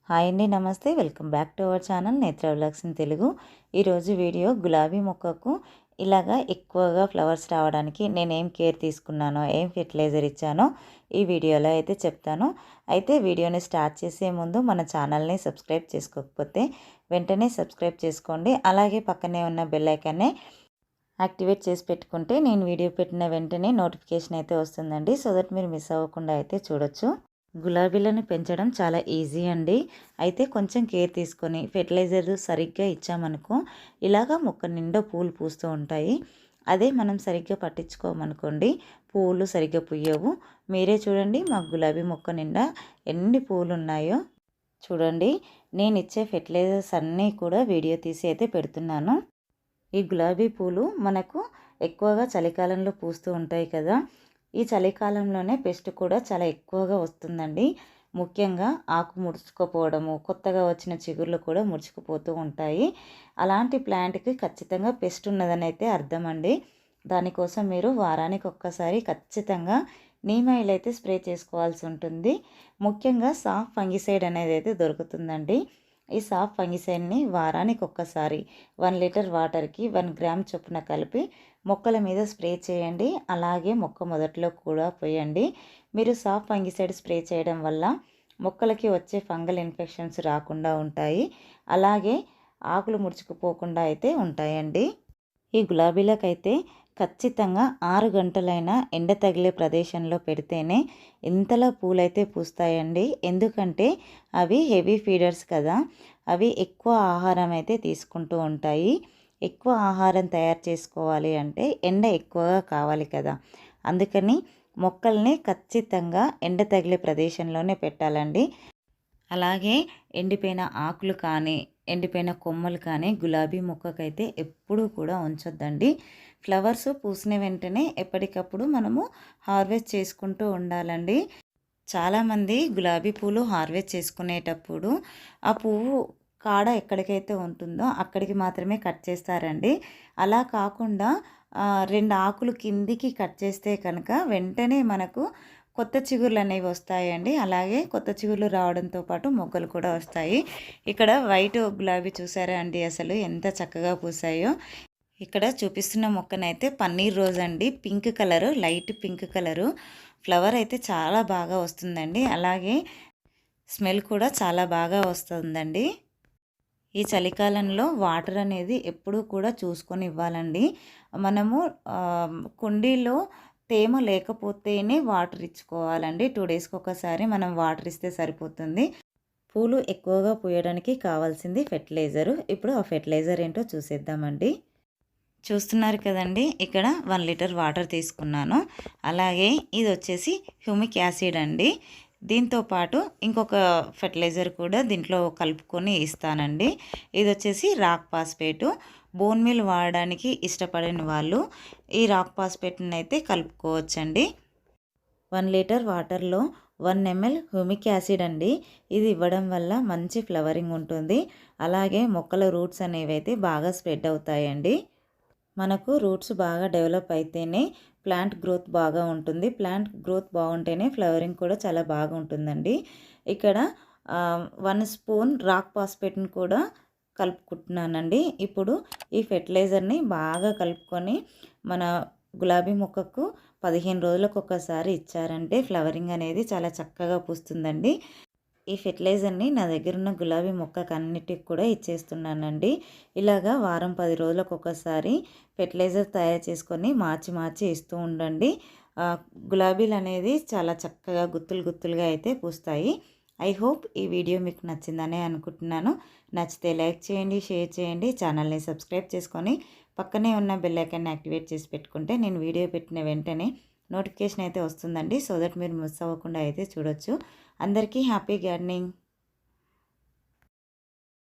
Hi అండి, నమస్తే. Welcome back to our channel నేత్ర వ్లాగ్స్ ఇన్ తెలుగు. ఈరోజు వీడియో గులాబీ మొక్కకు ఇలాగా ఎక్కువగా ఫ్లవర్స్ రావడానికి నేనేం కేర్ తీసుకున్నానో, ఏం ఫెర్టిలైజర్ ఇచ్చానో ఈ వీడియోలో అయితే చెప్తాను. అయితే వీడియోని స్టార్ట్ చేసే ముందు మన ఛానల్ని సబ్స్క్రైబ్ చేసుకోకపోతే వెంటనే సబ్స్క్రైబ్ చేసుకోండి. అలాగే పక్కనే ఉన్న బెల్ ఐకాన్ని యాక్టివేట్ చేసి పెట్టుకుంటే నేను వీడియో పెట్టిన వెంటనే నోటిఫికేషన్ అయితే వస్తుందండి. సో దట్ మీరు మిస్ అవ్వకుండా అయితే చూడొచ్చు. గులాబీలను పెంచడం చాలా ఈజీ అండి. అయితే కొంచెం కేర్ తీసుకొని ఫెర్టిలైజర్ సరిగ్గా ఇచ్చామనుకో ఇలాగా మొక్క నిండా పూలు పూస్తూ ఉంటాయి. అదే మనం సరిగ్గా పట్టించుకోమనుకోండి పూలు సరిగ్గా పూయవు. మీరే చూడండి, మా గులాబీ మొక్క నిండా ఎన్ని పూలు ఉన్నాయో చూడండి. నేను ఇచ్చే ఫెర్టిలైజర్స్ అన్నీ కూడా వీడియో తీసి అయితే పెడుతున్నాను. ఈ గులాబీ పూలు మనకు ఎక్కువగా చలికాలంలో పూస్తూ ఉంటాయి కదా. ఈ చలికాలంలోనే పెస్ట్ కూడా చాలా ఎక్కువగా వస్తుందండి. ముఖ్యంగా ఆకు ముడుచుకుపోవడము, కొత్తగా వచ్చిన చిగుర్లు కూడా ముడుచుకుపోతూ ఉంటాయి. అలాంటి ప్లాంట్కి ఖచ్చితంగా పెస్ట్ ఉన్నదని అయితే అర్థం అండి. దానికోసం మీరు వారానికి ఒక్కసారి ఖచ్చితంగా నీమ్ ఆయిల్ అయితే స్ప్రే చేసుకోవాల్సి ఉంటుంది. ముఖ్యంగా సాఫ్ ఫంగిసైడ్ అనేది అయితే దొరుకుతుందండి. ఈ సాఫ్ ఫంగిసైడ్ని వారానికి ఒక్కసారి 1 లీటర్ వాటర్కి 1 గ్రామ్ చొప్పున కలిపి మొక్కల మీద స్ప్రే చేయండి. అలాగే మొక్క మొదట్లో కూడా పోయండి. మీరు సాఫ్ ఫంగిసైడ్ స్ప్రే చేయడం వల్ల మొక్కలకి వచ్చే ఫంగల్ ఇన్ఫెక్షన్స్ రాకుండా ఉంటాయి. అలాగే ఆకులు ముడుచుకుపోకుండా అయితే ఉంటాయండి. ఈ గులాబీలకైతే ఖచ్చితంగా 6 గంటలైనా ఎండ తగిలే ప్రదేశంలో పెడితేనే ఇంతలా పూలైతే పూస్తాయండి. ఎందుకంటే అవి హెవీ ఫీడర్స్ కదా, అవి ఎక్కువ ఆహారం అయితే తీసుకుంటూ ఉంటాయి. ఎక్కువ ఆహారం తయారు చేసుకోవాలి అంటే ఎండ ఎక్కువగా కావాలి కదా. అందుకని మొక్కల్ని ఖచ్చితంగా ఎండ తగిలే ప్రదేశంలోనే పెట్టాలండి. అలాగే ఎండిపోయిన ఆకులు కానీ, ఎండిపోయిన కొమ్మలు కానీ గులాబీ మొక్కకైతే ఎప్పుడూ కూడా ఉంచొద్దండి. ఫ్లవర్స్ పూసిన వెంటనే ఎప్పటికప్పుడు మనము హార్వెస్ట్ చేసుకుంటూ ఉండాలండి. చాలామంది గులాబీ పూలు హార్వెస్ట్ చేసుకునేటప్పుడు ఆ పువ్వు కాడ ఎక్కడికైతే ఉంటుందో అక్కడికి మాత్రమే కట్ చేస్తారండి. అలా కాకుండా 2 ఆకులు కిందికి కట్ చేస్తే కనుక వెంటనే మనకు కొత్త చిగుర్లు అనేవి వస్తాయండి. అలాగే కొత్త చిగుర్లు రావడంతో పాటు మొగ్గలు కూడా వస్తాయి. ఇక్కడ వైట్ గులాబీ చూసారా అండి, అసలు ఎంత చక్కగా పూసాయో. ఇక్కడ చూపిస్తున్న మొక్కనైతే పన్నీర్ రోజ్ అండి. Pink colour, light pink colour. Flower అయితే చాలా బాగా వస్తుందండి. అలాగే స్మెల్ కూడా చాలా బాగా వస్తుందండి. ఈ చలికాలంలో వాటర్ అనేది ఎప్పుడూ కూడా చూసుకొని ఇవ్వాలండి. మనము కుండీలో తేమ లేకపోతేనే వాటర్ ఇచ్చుకోవాలండి. 2 డేస్కి ఒకసారి మనం వాటర్ ఇస్తే సరిపోతుంది. పూలు ఎక్కువగా పూయడానికి కావాల్సింది ఫెర్టిలైజరు. ఇప్పుడు ఆ ఫెర్టిలైజర్ ఏంటో చూసేద్దామండి. చూస్తున్నారు కదండి, ఇక్కడ 1 లీటర్ వాటర్ తీసుకున్నాను. అలాగే ఇది వచ్చేసి హ్యూమిక్ యాసిడ్ అండి. దీంతో పాటు ఇంకొక ఫెర్టిలైజర్ కూడా దీంట్లో కలుపుకొని ఇస్తానండి. ఇది వచ్చేసి రాక్ పాస్పేటు. బోన్ మీల్ వాడడానికి ఇష్టపడని వాళ్ళు ఈ రాక్ పాస్పేట్ని అయితే కలుపుకోవచ్చండి. 1 లీటర్ వాటర్లో 1 ml హ్యూమిక్ యాసిడ్ అండి. ఇది ఇవ్వడం వల్ల మంచి ఫ్లవరింగ్ ఉంటుంది. అలాగే మొక్కల రూట్స్ అనేవి అయితే బాగా స్ప్రెడ్ అవుతాయండి. మనకు రూట్స్ బాగా డెవలప్ అయితేనే ప్లాంట్ గ్రోత్ బాగా ఉంటుంది. ప్లాంట్ గ్రోత్ బాగుంటేనే ఫ్లవరింగ్ కూడా చాలా బాగా ఉంటుందండి. ఇక్కడ 1 స్పూన్ రాక్ పాస్పేట్ని కూడా కలుపుకుంటున్నానండి. ఇప్పుడు ఈ ఫెర్టిలైజర్ని బాగా కలుపుకొని మన గులాబీ మొక్కకు 15 రోజులకు ఒకసారి ఇచ్చారంటే ఫ్లవరింగ్ అనేది చాలా చక్కగా పూస్తుందండి. ఈ ఫెర్టిలైజర్ని నా దగ్గర ఉన్న గులాబీ మొక్కకు అన్నిటికి కూడా ఇచ్చేస్తున్నానండి. ఇలాగా వారం 10 రోజులకు ఒకసారి ఫెర్టిలైజర్ తయారు చేసుకొని మార్చి ఇస్తూ ఉండండి. గులాబీలు అనేది చాలా చక్కగా గుత్తులు గుత్తులుగా అయితే పూస్తాయి. ఐ హోప్ ఈ వీడియో మీకు నచ్చిందనే అనుకుంటున్నాను. నచ్చితే లైక్ చేయండి, షేర్ చేయండి, ఛానల్ని సబ్స్క్రైబ్ చేసుకొని పక్కనే ఉన్న బెల్ ఐకాన్ని యాక్టివేట్ చేసి పెట్టుకుంటే నేను వీడియో పెట్టిన వెంటనే నోటిఫికేషన్ అయితే వస్తుందండి. సో దట్ మీరు మిస్ అవ్వకుండా అయితే చూడొచ్చు. అందరికీ హ్యాపీ గార్డెనింగ్.